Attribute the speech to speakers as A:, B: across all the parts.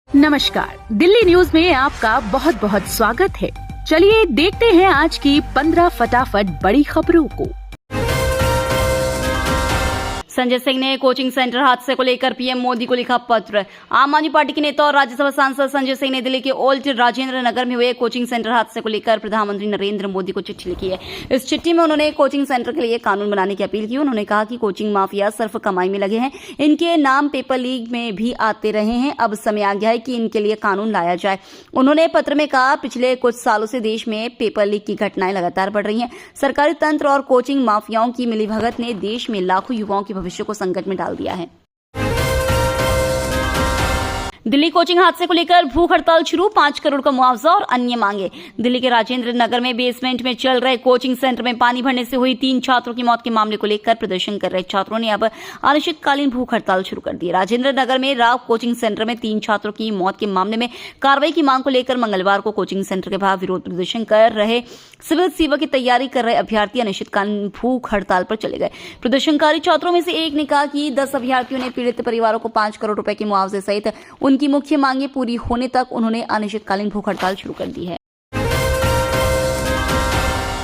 A: नमस्कार, दिल्ली न्यूज में आपका बहुत बहुत स्वागत है। चलिए देखते हैं आज की 15 फटाफट बड़ी खबरों को।
B: संजय सिंह ने कोचिंग सेंटर हादसे को लेकर पीएम मोदी को लिखा पत्र। आम आदमी पार्टी के नेता और राज्यसभा सांसद संजय सिंह ने दिल्ली के ओल्ड राजेंद्र नगर में हुए कोचिंग सेंटर हादसे को लेकर प्रधानमंत्री नरेंद्र मोदी को चिट्ठी लिखी है। इस चिट्ठी में उन्होंने कोचिंग सेंटर के लिए कानून बनाने की अपील की। उन्होंने कहा कि कोचिंग माफिया सिर्फ कमाई में लगे हैं, इनके नाम पेपर लीक में भी आते रहे हैं। अब समय आ गया है कि इनके लिए कानून लाया जाए। उन्होंने पत्र में कहा, पिछले कुछ सालों से देश में पेपर लीक की घटनाएं लगातार बढ़ रही हैं। सरकारी तंत्र और कोचिंग माफियाओं की मिलीभगत ने देश में लाखों युवाओं के भविष्य को संकट में डाल दिया है। दिल्ली कोचिंग हादसे को लेकर भूख हड़ताल शुरू, 5 करोड़ का मुआवजा और अन्य मांगे। दिल्ली के राजेंद्र नगर में बेसमेंट में चल रहे कोचिंग सेंटर में पानी भरने से हुई 3 छात्रों की मौत के मामले को लेकर प्रदर्शन कर रहे छात्रों ने अब अनिश्चितकालीन भूख हड़ताल शुरू कर दी। राजेंद्र नगर में राव कोचिंग सेंटर में 3 छात्रों की मौत के मामले में कार्रवाई की मांग को लेकर मंगलवार को कोचिंग सेंटर के बाहर विरोध प्रदर्शन कर रहे सिविल सेवा की तैयारी कर रहे अभ्यर्थी अनिश्चितकालीन भूख हड़ताल पर चले गए। प्रदर्शनकारी छात्रों में से एक ने कहा कि 10 अभ्यर्थियों ने पीड़ित परिवारों को 5 करोड़ रुपए के मुआवजे सहित उनकी मुख्य मांगे पूरी होने तक उन्होंने अनिश्चितकालीन भूख हड़ताल शुरू कर दी है।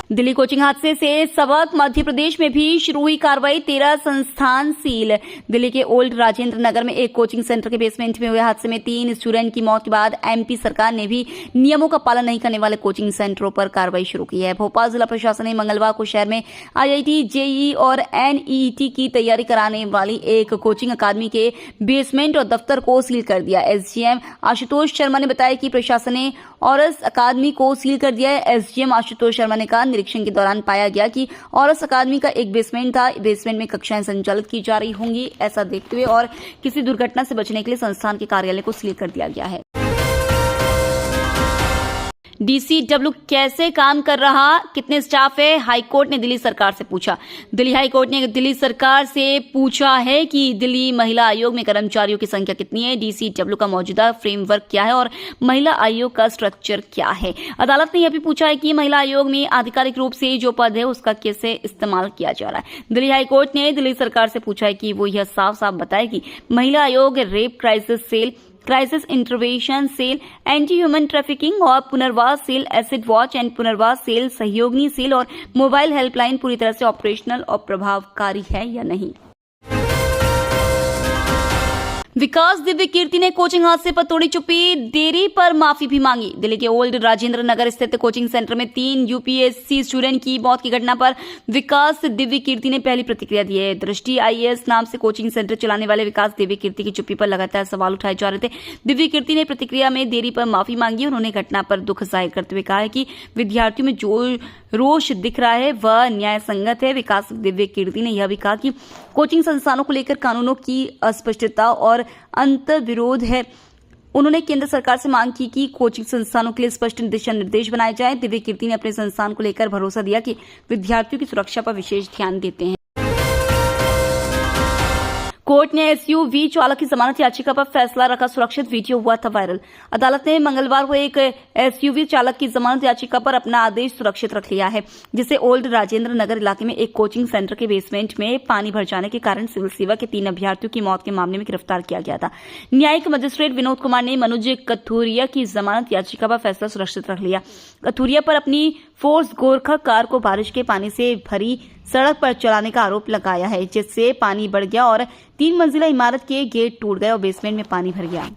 B: दिल्ली कोचिंग हादसे से सबक, मध्य प्रदेश में भी शुरू हुई कार्रवाई, 13 संस्थान सील। दिल्ली के ओल्ड राजेंद्र नगर में एक कोचिंग सेंटर के बेसमेंट में हुए हादसे में 3 स्टूडेंट की मौत के बाद एमपी सरकार ने भी नियमों का पालन नहीं करने वाले कोचिंग सेंटरों पर कार्रवाई शुरू की है। भोपाल जिला प्रशासन ने मंगलवार को शहर में आईआईटी, जेईई और एनईटी की तैयारी कराने वाली एक कोचिंग अकादमी के बेसमेंट और दफ्तर को सील कर दिया। एसडीएम आशुतोष शर्मा ने बताया कि प्रशासन ने ऑरस अकादमी को सील कर दिया है। एसडीएम आशुतोष शर्मा ने कहा, निरीक्षण के दौरान पाया गया कि ऑरस अकादमी का एक बेसमेंट था। बेसमेंट में कक्षाएं संचालित की जा रही होंगी। ऐसा देखते हुए और किसी दुर्घटना से बचने के लिए संस्थान के कार्यालय को सील कर दिया गया है। डीसीडब्ल्यू कैसे काम कर रहा, कितने स्टाफ है, हाईकोर्ट ने दिल्ली सरकार से पूछा। दिल्ली हाईकोर्ट ने दिल्ली सरकार से पूछा है कि दिल्ली महिला आयोग में कर्मचारियों की संख्या कितनी है, डीसीडब्ल्यू का मौजूदा फ्रेमवर्क क्या है और महिला आयोग का स्ट्रक्चर क्या है। अदालत ने यह भी पूछा है कि महिला आयोग में आधिकारिक रूप से जो पद है उसका कैसे इस्तेमाल किया जा रहा है। दिल्ली हाईकोर्ट ने दिल्ली सरकार से पूछा है कि वो यह साफ साफ बताए कि महिला आयोग rape crisis cell, crisis intervention cell, anti human trafficking और पुनर्वास सेल, एसिड वॉच एंड पुनर्वास सेल, सहयोगिनी सेल और मोबाइल हेल्पलाइन पूरी तरह से ऑपरेशनल और प्रभावकारी है या नहीं। विकास दिव्य कीर्ति ने कोचिंग हादसे पर तोड़ी चुप्पी, देरी पर माफी भी मांगी। दिल्ली के ओल्ड राजेंद्र नगर स्थित कोचिंग सेंटर में 3 यूपीएससी स्टूडेंट की मौत की घटना पर विकास दिव्य कीर्ति ने पहली प्रतिक्रिया दी है। दृष्टि आईएएस नाम से कोचिंग सेंटर चलाने वाले विकास दिव्य कीर्ति की चुप्पी पर लगातार सवाल उठाए जा रहे थे। दिव्य कीर्ति ने प्रतिक्रिया में देरी पर माफी मांगी। उन्होंने घटना पर दुख जाहिर करते हुए कहा है कि विद्यार्थियों में जो रोष दिख रहा है वह न्याय संगत है। विकास दिव्य कीर्ति ने यह भी कहा कि कोचिंग संस्थानों को लेकर कानूनों की अस्पष्टता और अंतर विरोध है। उन्होंने केंद्र सरकार से मांग की कि कोचिंग संस्थानों के लिए स्पष्ट दिशा निर्देश बनाए जाए। दिव्य कीर्ति ने अपने संस्थान को लेकर भरोसा दिया कि विद्यार्थियों की सुरक्षा पर विशेष ध्यान देते हैं। कोर्ट ने एसयूवी चालक की जमानत याचिका पर फैसला रखा, सुरक्षित वीडियो हुआ था वायरल। अदालत ने मंगलवार को एक एसयूवी चालक की जमानत याचिका पर अपना आदेश सुरक्षित रख लिया है, जिसे ओल्ड राजेंद्र नगर इलाके में एक कोचिंग सेंटर के बेसमेंट में पानी भर जाने के कारण सिविल सेवा के 3 अभ्यर्थियों की मौत के मामले में गिरफ्तार किया गया था। न्यायिक मजिस्ट्रेट विनोद कुमार ने मनोज कथुरिया की जमानत याचिका पर फैसला सुरक्षित रख लिया। कथुरिया पर अपनी फोर्स गोरखा कार को बारिश के पानी से भरी सड़क पर चलाने का आरोप लगाया है, जिससे पानी बढ़ गया और 3 मंजिला इमारत के गेट टूट गए और बेसमेंट में पानी भर गया।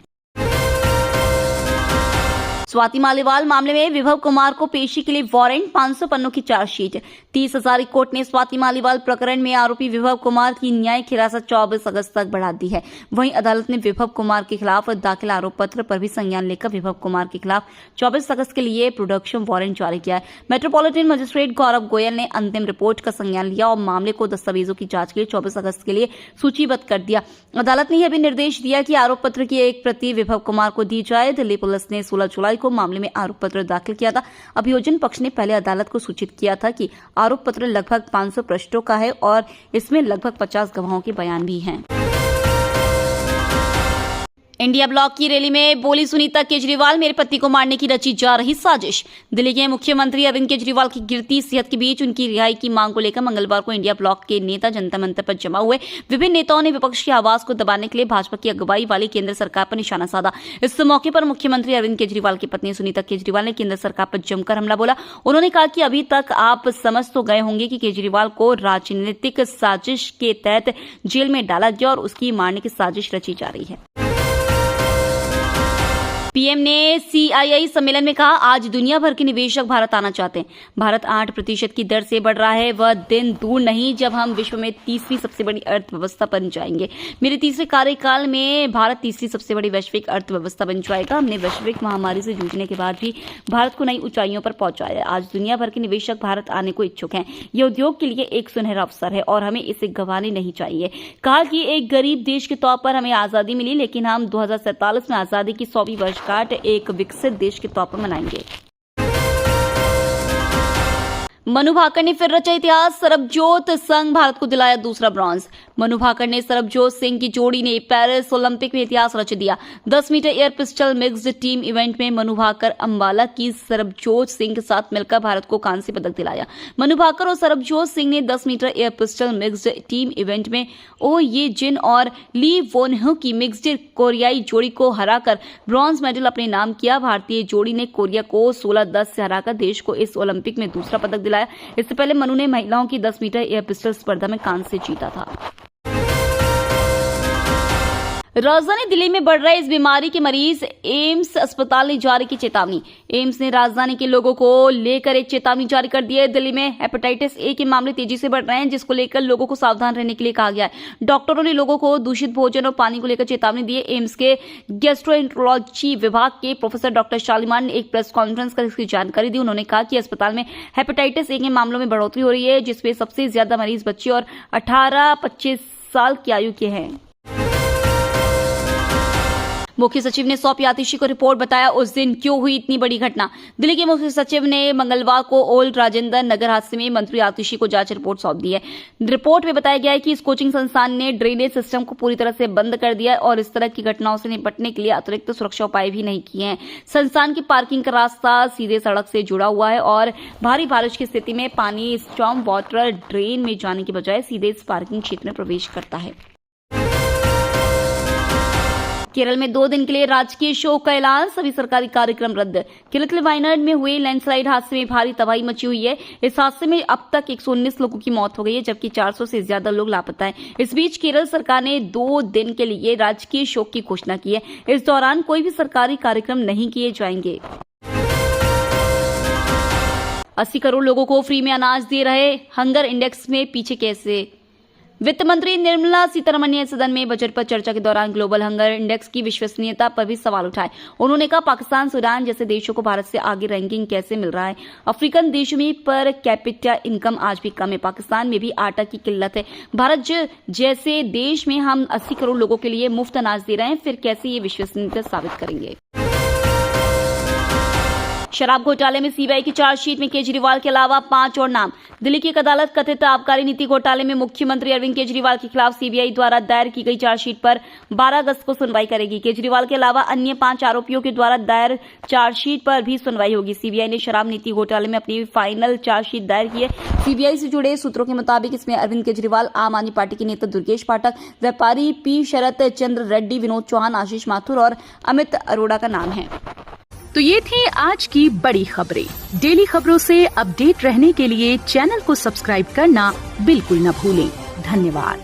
B: स्वाति मालीवाल मामले में विभव कुमार को पेशी के लिए वारंट, 500 पन्नों की चार्जशीट। 30 हजारी कोर्ट ने स्वाति मालीवाल प्रकरण में आरोपी विभव कुमार की न्यायिक हिरासत 24 अगस्त तक बढ़ा दी है। वहीं अदालत ने विभव कुमार के खिलाफ दाखिल आरोप पत्र पर भी संज्ञान लेकर विभव कुमार के खिलाफ 24 अगस्त के लिए प्रोडक्शन वारंट जारी किया है। मेट्रोपॉलिटन मजिस्ट्रेट गौरव गोयल ने अंतिम रिपोर्ट का संज्ञान लिया और मामले को दस्तावेजों की जांच के लिए 24 अगस्त के लिए सूचीबद्ध कर दिया। अदालत ने यह भी निर्देश दिया कि आरोप पत्र की एक प्रति विभव कुमार को दी जाए। दिल्ली पुलिस ने 16 जुलाई को मामले में आरोप पत्र दाखिल किया था। अभियोजन पक्ष ने पहले अदालत को सूचित किया था कि आरोप पत्र लगभग 500 पृष्ठों का है और इसमें लगभग 50 गवाहों के बयान भी हैं। इंडिया ब्लॉक की रैली में बोली सुनीता केजरीवाल, मेरे पति को मारने की रची जा रही साजिश। दिल्ली के मुख्यमंत्री अरविंद केजरीवाल की गिरती सेहत के बीच उनकी रिहाई की मांग को लेकर मंगलवार को इंडिया ब्लॉक के नेता जनता मंच पर जमा हुए विभिन्न नेताओं ने विपक्ष की आवाज को दबाने के लिए भाजपा की अगुवाई वाली केंद्र सरकार पर निशाना साधा। इस मौके पर मुख्यमंत्री अरविंद केजरीवाल की पत्नी सुनीता केजरीवाल ने केंद्र सरकार पर जमकर हमला बोला। उन्होंने कहा कि अभी तक आप समझ तो गए होंगे कि केजरीवाल को राजनीतिक साजिश के तहत जेल में डाला गया और उसकी मारने की साजिश रची जा रही है। पीएम ने सीआईआई सम्मेलन में कहा, आज दुनिया भर के निवेशक भारत आना चाहते हैं। भारत 8% की दर से बढ़ रहा है। वह दिन दूर नहीं जब हम विश्व में तीसरी सबसे बड़ी अर्थव्यवस्था बन जाएंगे। मेरे तीसरे कार्यकाल में भारत तीसरी सबसे बड़ी वैश्विक अर्थव्यवस्था बन जाएगा। हमने वैश्विक महामारी से जूझने के बाद भी भारत को नई ऊंचाइयों पर पहुंचाया है। आज दुनिया भर के निवेशक भारत आने को इच्छुक हैं। यह उद्योग के लिए एक सुनहरा अवसर है और हमें इसे गंवाने नहीं चाहिए। कहा कि एक गरीब देश के तौर पर हमें आजादी मिली, लेकिन हम 2047 में आजादी की 100वीं वर्षगांठ एक विकसित देश के तौर पर मनाएंगे। मनु भाकर ने फिर रचा इतिहास, सरबजोत संघ भारत को दिलाया दूसरा ब्रॉन्ज। मनु भाकर ने सरबजोत सिंह की जोड़ी ने पेरिस ओलंपिक में इतिहास रच दिया। 10 metre air pistol mixed team event में मनु भाकर अंबाला की सरबजोत सिंह के साथ मिलकर भारत को कांस्य पदक दिलाया। मनु भाकर और सरबजोत सिंह ने 10 metre air pistol mixed team event में ओ ये जिन और ली वोनहु की मिक्स्ड कोरियाई जोड़ी को हराकर ब्रॉन्ज मेडल अपने नाम किया। भारतीय जोड़ी ने कोरिया को 16-10 से हराकर देश को इस ओलंपिक में दूसरा पदक दिलाया। इससे पहले मनु ने महिलाओं की 10 मीटर एयर पिस्टल स्पर्धा में कांस्य जीता था। राजधानी दिल्ली में बढ़ रहे इस बीमारी के मरीज, एम्स अस्पताल ने जारी की चेतावनी। एम्स ने राजधानी के लोगों को लेकर एक चेतावनी जारी कर दी है। दिल्ली में हेपेटाइटिस ए के मामले तेजी से बढ़ रहे हैं, जिसको लेकर लोगों को सावधान रहने के लिए कहा गया है। डॉक्टरों ने लोगों को दूषित भोजन और पानी को लेकर चेतावनी दी है। एम्स के गैस्ट्रोएंटरोलॉजी विभाग के प्रोफेसर डॉक्टर शालीमार ने एक प्रेस कॉन्फ्रेंस कर इसकी जानकारी दी। उन्होंने कहा कि अस्पताल में हेपेटाइटिस ए के मामलों में बढ़ोतरी हो रही है, जिसमें सबसे ज्यादा मरीज बच्चे और 18-25 साल की आयु के हैं। मुख्य सचिव ने सौंपी आतिशी को रिपोर्ट, बताया उस दिन क्यों हुई इतनी बड़ी घटना। दिल्ली के मुख्य सचिव ने मंगलवार को ओल्ड राजेंद्र नगर हादसे में मंत्री आतिशी को जांच रिपोर्ट सौंप दी है। रिपोर्ट में बताया गया है कि इस कोचिंग संस्थान ने ड्रेनेज सिस्टम को पूरी तरह से बंद कर दिया है और इस तरह की घटनाओं से निपटने के लिए अतिरिक्त सुरक्षा उपाय भी नहीं किए हैं। संस्थान की पार्किंग का रास्ता सीधे सड़क से जुड़ा हुआ है और भारी बारिश की स्थिति में पानी स्टॉर्म वाटर ड्रेन में जाने की बजाय सीधे इस पार्किंग क्षेत्र में प्रवेश करता है। केरल में 2 दिन के लिए राजकीय शोक का ऐलान, सभी सरकारी कार्यक्रम रद्द। केरल वायनाड में हुए लैंडस्लाइड हादसे में भारी तबाही मची हुई है। इस हादसे में अब तक 119 लोगों की मौत हो गई है, जबकि 400 से ज्यादा लोग लापता हैं। इस बीच केरल सरकार ने 2 दिन के लिए राजकीय शोक की घोषणा की है। इस दौरान कोई भी सरकारी कार्यक्रम नहीं किए जाएंगे। 80 करोड़ लोगों को फ्री में अनाज दे रहे, हंगर इंडेक्स में पीछे कैसे। वित्त मंत्री निर्मला सीतारमण ने सदन में बजट पर चर्चा के दौरान ग्लोबल हंगर इंडेक्स की विश्वसनीयता पर भी सवाल उठाए। उन्होंने कहा, पाकिस्तान, सूडान जैसे देशों को भारत से आगे रैंकिंग कैसे मिल रहा है। अफ्रीकन देशों में पर कैपिटा इनकम आज भी कम है। पाकिस्तान में भी आटा की किल्लत है। भारत जैसे देश में हम 80 करोड़ लोगों के लिए मुफ्त अनाज दे रहे हैं, फिर कैसे ये विश्वसनीयता साबित करेंगे। शराब घोटाले में सीबीआई की चार्जशीट में केजरीवाल के अलावा 5 और नाम। दिल्ली की एक अदालत कथित आबकारी नीति घोटाले में मुख्यमंत्री अरविंद केजरीवाल के खिलाफ सीबीआई द्वारा दायर की गई चार्जशीट पर 12 अगस्त को सुनवाई करेगी। केजरीवाल के अलावा अन्य 5 आरोपियों के द्वारा दायर चार्जशीट पर भी सुनवाई होगी। सीबीआई ने शराब नीति घोटाले में अपनी फाइनल चार्जशीट दायर की है। सीबीआई से जुड़े सूत्रों के मुताबिक इसमें अरविंद केजरीवाल, आम आदमी पार्टी के नेता दुर्गेश पाठक, व्यापारी पी शरत चंद्र रेड्डी, विनोद चौहान, आशीष माथुर और अमित अरोड़ा का नाम है।
A: तो ये थी आज की बड़ी खबरें। डेली खबरों से अपडेट रहने के लिए चैनल को सब्सक्राइब करना बिल्कुल न भूलें। धन्यवाद।